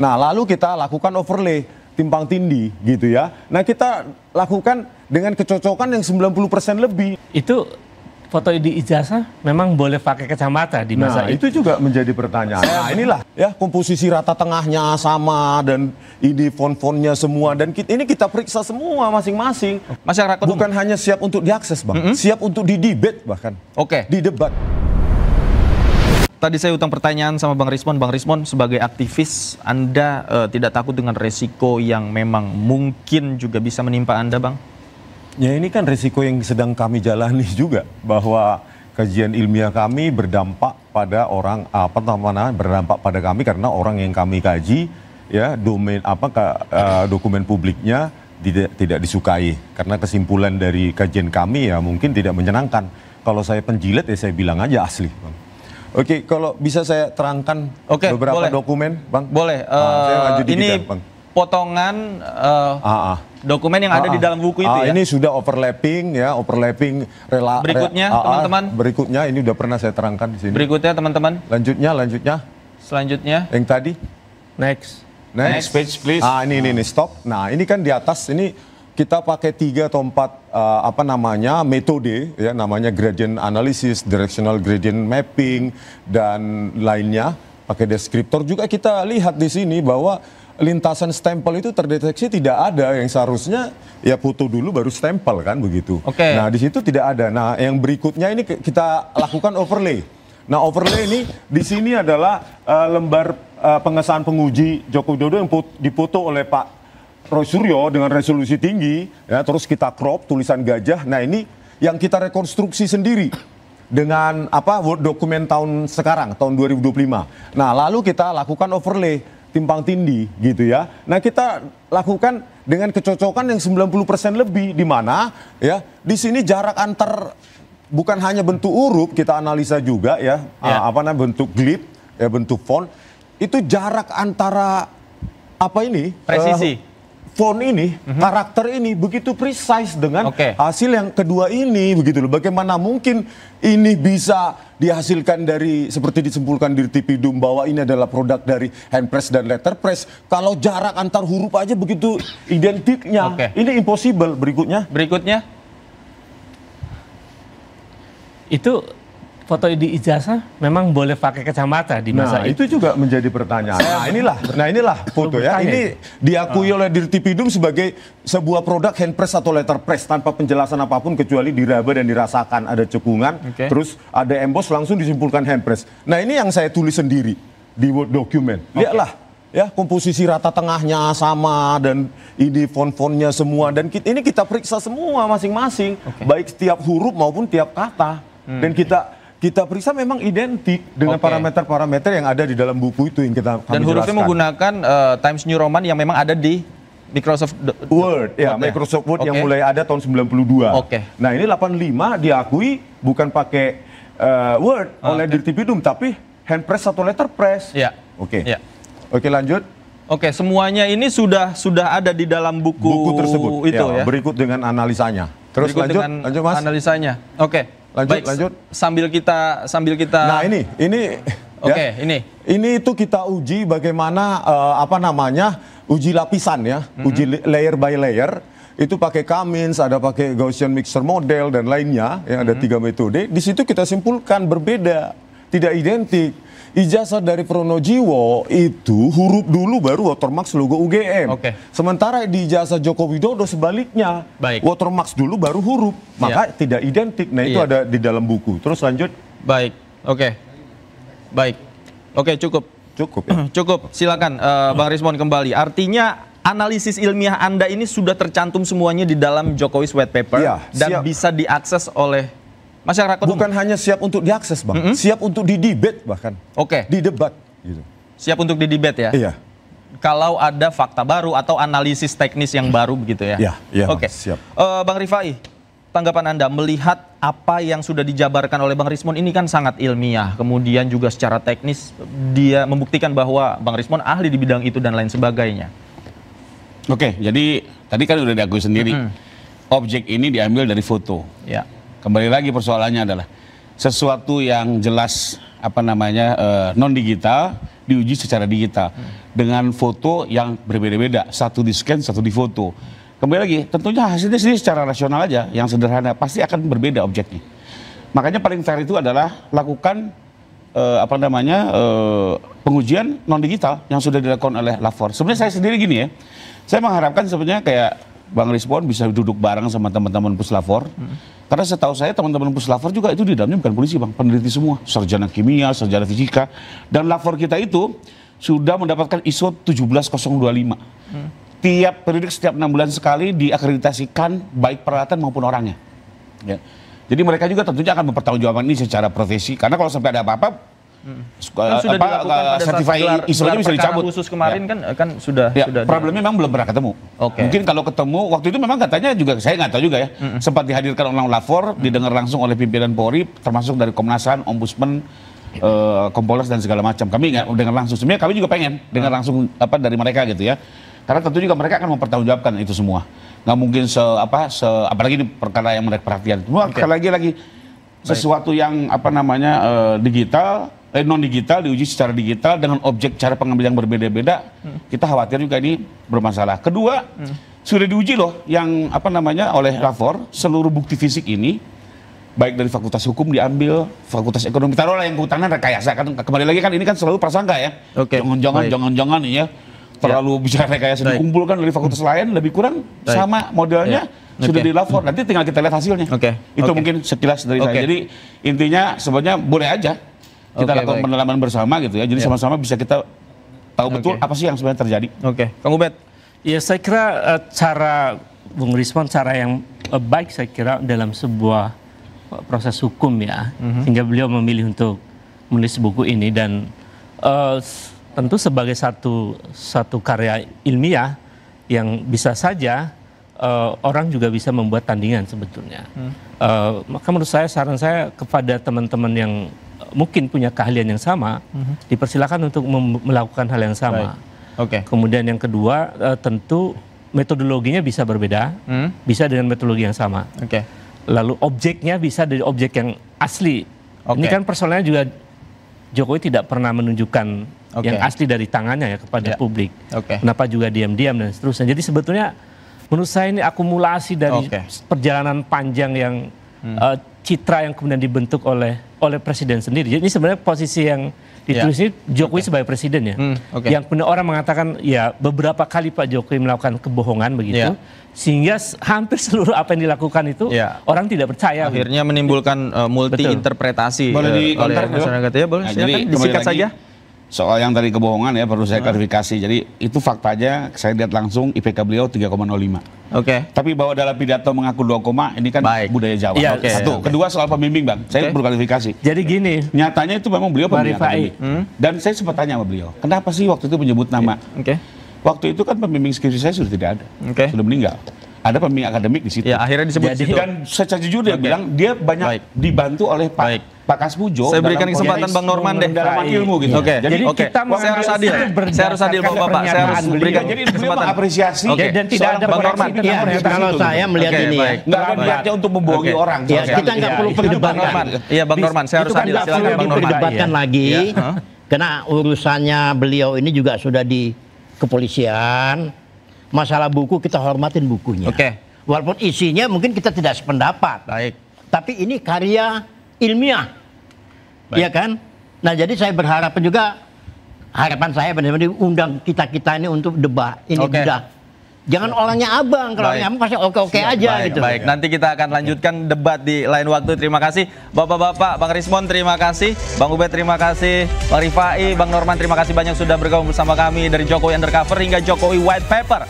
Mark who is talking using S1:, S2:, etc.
S1: Nah, lalu kita lakukan overlay timpang tindih gitu ya. Nah, kita lakukan dengan kecocokan yang 90% lebih.
S2: Itu foto di ijazah memang boleh pakai kacamata di masa
S1: itu juga menjadi pertanyaan. Nah, inilah ya komposisi rata tengahnya sama dan ini font-fontnya semua dan ini kita periksa semua masing-masing.
S3: Masyarakat
S1: bukan hanya siap untuk diakses, Bang. Siap untuk didebat bahkan.
S3: Oke.
S1: Di debat.
S3: Tadi saya utang pertanyaan sama Bang Rismon. Bang Rismon, sebagai aktivis, Anda tidak takut dengan resiko yang memang mungkin juga bisa menimpa Anda, Bang?
S1: Ya, ini kan resiko yang sedang kami jalani juga, bahwa kajian ilmiah kami berdampak pada orang berdampak pada kami karena orang yang kami kaji ya dokumen publiknya tidak disukai karena kesimpulan dari kajian kami ya mungkin tidak menyenangkan. Kalau saya penjilat ya saya bilang aja asli, Bang. Oke, kalau bisa saya terangkan beberapa dokumen, Bang.
S3: Boleh.
S1: Saya lanjut dikit,
S3: ini
S1: ya, Bang.
S3: Potongan dokumen yang ada di dalam buku itu ya?
S1: Ini sudah overlapping ya,
S3: Berikutnya teman-teman.
S1: Berikutnya ini udah pernah saya terangkan di sini.
S3: Berikutnya teman-teman.
S1: Lanjutnya.
S3: Selanjutnya.
S1: Yang tadi.
S2: Next
S1: page please. Ini stop. Nah, ini kan di atas ini kita pakai 3 atau 4 metode ya, namanya gradient analysis, directional gradient mapping dan lainnya. Pakai deskriptor juga kita lihat di sini bahwa lintasan stempel itu terdeteksi tidak ada, yang seharusnya ya foto dulu baru stempel kan begitu. Nah, di situ tidak ada. Nah, yang berikutnya ini kita lakukan overlay. Nah, overlay ini di sini adalah lembar pengesahan penguji Joko Widodo yang dipoto oleh Pak Roy Suryo dengan resolusi tinggi ya, terus kita crop tulisan gajah. Nah, ini yang kita rekonstruksi sendiri dengan Word dokumen tahun sekarang, tahun 2025. Nah, lalu kita lakukan overlay timpang tindih gitu ya. Nah, kita lakukan dengan kecocokan yang 90% lebih, di mana ya di sini jarak antar bukan hanya bentuk huruf, kita analisa juga ya, bentuk glyph ya, bentuk font. Itu jarak antara
S3: presisi
S1: font ini, karakter ini begitu precise dengan hasil yang kedua ini begitu loh. Bagaimana mungkin ini bisa dihasilkan dari seperti disimpulkan di Tipidum bahwa ini adalah produk dari handpress dan letterpress kalau jarak antar huruf aja begitu identiknya. Ini impossible. Berikutnya.
S2: Itu foto di ijazah memang boleh pakai kacamata di masa
S1: itu juga menjadi pertanyaan. Nah, inilah foto ya. Ini diakui oleh Dirtipidum sebagai sebuah produk handpress atau letterpress tanpa penjelasan apapun kecuali diraba dan dirasakan, ada cekungan, terus ada emboss langsung disimpulkan handpress. Nah, ini yang saya tulis sendiri di Word document. Lihatlah ya, komposisi rata tengahnya sama dan ini font-fontnya semua dan ini kita periksa semua masing-masing, baik setiap huruf maupun tiap kata. Dan kita periksa memang identik dengan parameter-parameter yang ada di dalam buku itu yang kami
S3: dan hurufnya
S1: jelaskan.
S3: Menggunakan Times New Roman yang memang ada di Microsoft
S1: Word. Microsoft Word yang mulai ada tahun 92. Nah, ini 85 diakui bukan pakai Word oleh Dirtipidum tapi handpress atau letterpress. Oke, lanjut.
S3: Semuanya ini sudah ada di dalam buku tersebut itu ya.
S1: Berikut dengan analisanya. Terus lanjut Mas.
S3: Analisanya.
S1: Lanjut.
S3: Sambil kita.
S1: Nah, ini. Ini itu kita uji bagaimana uji lapisan ya, uji layer by layer. Itu pakai Cummins, ada pakai Gaussian mixer model dan lainnya, yang ada 3 metode. Di situ kita simpulkan berbeda, tidak identik. Ijazah dari Pronojiwo itu huruf dulu baru watermark logo UGM. Sementara di ijazah Joko Widodo sebaliknya, watermark dulu baru huruf, maka tidak identik. Nah, itu ada di dalam buku. Terus lanjut.
S3: Cukup. Silakan Bang Rismon kembali. Artinya analisis ilmiah Anda ini sudah tercantum semuanya di dalam Jokowi's White Paper dan bisa diakses oleh masyarakat
S1: bukan hanya siap untuk diakses, Bang, siap untuk didebat bahkan. Didebat gitu.
S3: Siap untuk didebat ya?
S1: Iya.
S3: Kalau ada fakta baru atau analisis teknis yang baru begitu ya?
S1: Iya, siap.
S3: Bang Rifai, tanggapan Anda melihat apa yang sudah dijabarkan oleh Bang Rismon ini kan sangat ilmiah, kemudian juga secara teknis dia membuktikan bahwa Bang Rismon ahli di bidang itu dan lain sebagainya.
S4: Jadi tadi kan udah diakui sendiri, objek ini diambil dari foto. Kembali lagi persoalannya adalah sesuatu yang jelas non digital diuji secara digital dengan foto yang berbeda-beda, satu di scan, satu di foto. Kembali lagi, tentunya hasilnya sendiri secara rasional aja, yang sederhana pasti akan berbeda objeknya. Makanya paling fair itu adalah lakukan pengujian non digital yang sudah dilakukan oleh Lafor. Sebenarnya saya sendiri gini ya, saya mengharapkan sebenarnya kayak Bang Rizwan bisa duduk bareng sama teman-teman Puslapor. Karena setahu saya teman-teman Puslapor juga itu di dalamnya bukan polisi Bang, peneliti semua, sarjana kimia, sarjana fisika, dan Lafor kita itu sudah mendapatkan ISO 17025. Tiap periode setiap 6 bulan sekali diakreditasikan baik peralatan maupun orangnya. Ya. Jadi mereka juga tentunya akan mempertanggungjawabkan ini secara profesi. Karena kalau sampai ada apa-apa,
S3: kan sudah dilakukan pada saat
S4: ISO-nya bisa dicabut.
S3: Khusus kemarin kan sudah.
S4: Problemnya memang belum pernah ketemu. Mungkin kalau ketemu waktu itu memang katanya juga saya nggak tahu juga ya. Sempat dihadirkan oleh Lafor, didengar langsung oleh pimpinan Polri, termasuk dari Komnas HAM, Ombudsman, Kompolnas dan segala macam. Kami nggak dengar langsung. Sebenarnya kami juga pengen dengar langsung dari mereka gitu ya. Karena tentu juga mereka akan mempertanggungjawabkan itu semua. Nggak mungkin apalagi ini perkara yang menarik perhatian. Lagi sesuatu yang digital, non digital diuji secara digital dengan objek cara pengambilan yang berbeda-beda, kita khawatir juga ini bermasalah. Kedua, sudah diuji loh yang oleh Lafor, seluruh bukti fisik ini baik dari Fakultas Hukum diambil, Fakultas Ekonomi, taruhlah yang kehutanan rekayasa kan, kembali lagi kan ini kan selalu prasangka ya. Jangan-jangan ya terlalu bicara rekayasa dikumpulkan dari fakultas lain, lebih kurang sama modelnya sudah di Lafor. Nanti tinggal kita lihat hasilnya. Itu mungkin sekilas dari saya. Jadi intinya sebenarnya boleh aja kita lakukan pendalaman bersama gitu ya. Jadi sama-sama bisa kita tahu betul apa sih yang sebenarnya terjadi.
S3: Kang Ubed.
S2: Ya saya kira cara Bung Rizwan cara yang baik saya kira dalam sebuah proses hukum ya. Sehingga beliau memilih untuk menulis buku ini dan tentu sebagai satu karya ilmiah yang bisa saja orang juga bisa membuat tandingan sebetulnya. Maka menurut saya saran saya kepada teman-teman yang mungkin punya keahlian yang sama, dipersilakan untuk melakukan hal yang sama. Kemudian yang kedua tentu metodologinya bisa berbeda, bisa dengan metodologi yang sama. Lalu objeknya bisa dari objek yang asli. Ini kan persoalannya juga Jokowi tidak pernah menunjukkan yang asli dari tangannya ya kepada publik. Kenapa juga diam-diam dan seterusnya. Jadi sebetulnya menurut saya ini akumulasi dari perjalanan panjang yang citra yang kemudian dibentuk oleh presiden sendiri. Jadi ini sebenarnya posisi yang ditulis ini Jokowi sebagai presiden ya. Yang kemudian orang mengatakan ya beberapa kali Pak Jokowi melakukan kebohongan begitu. Sehingga hampir seluruh apa yang dilakukan itu orang tidak percaya.
S3: Akhirnya menimbulkan multi interpretasi oleh masyarakat ya. Boleh silakan disingkat saja.
S4: Soal yang tadi kebohongan ya perlu saya klarifikasi. Jadi itu faktanya saya lihat langsung IPK beliau 3,05. Tapi bahwa dalam pidato mengaku 2, ini kan budaya Jawa. Satu. Kedua soal pembimbing Bang, saya perlu klarifikasi.
S2: Jadi gini.
S4: Nyatanya itu memang beliau pembimbing akademik. Dan saya sempat tanya sama beliau, kenapa sih waktu itu menyebut nama? Waktu itu kan pembimbing skripsi saya sudah tidak ada, sudah meninggal. Ada pembimbing akademik di situ.
S3: Akhirnya disebut situ.
S4: Dan secara jujur dia bilang dia banyak dibantu oleh Pak Kaspujo.
S3: Saya berikan kesempatan Bang Norman deh.
S4: Dalam ilmu gitu.
S3: Jadi kita saya harus adil Bapak. Saya harus berikan
S4: kesempatan apresiasi.
S2: Dan tidak ada
S3: Bang Norman.
S5: Kalau saya melihat ini ya.
S4: Nggak ada niatnya untuk membohongi orang.
S5: Kita nggak perlu perdebatkan.
S3: Iya Bang Norman, saya harus adil.
S5: Silakan Bang Norman. Diperdebatkan lagi. Karena urusannya beliau ini juga sudah di kepolisian. Masalah buku kita hormatin bukunya. Walaupun isinya mungkin kita tidak sependapat. Tapi ini karya ilmiah. Iya kan? Nah jadi saya berharap juga, harapan saya benar-benar diundang kita-kita ini untuk debat. Ini sudah. Jangan orangnya abang, kalau orangnya abang pasti oke-oke aja gitu.
S3: Nanti kita akan lanjutkan debat di lain waktu. Terima kasih Bapak-bapak, Bang Rizwan terima kasih, Bang Ubed terima kasih, Bang Rifai, Bang Norman terima kasih banyak sudah bergabung bersama kami dari Jokowi Undercover hingga Jokowi White Paper.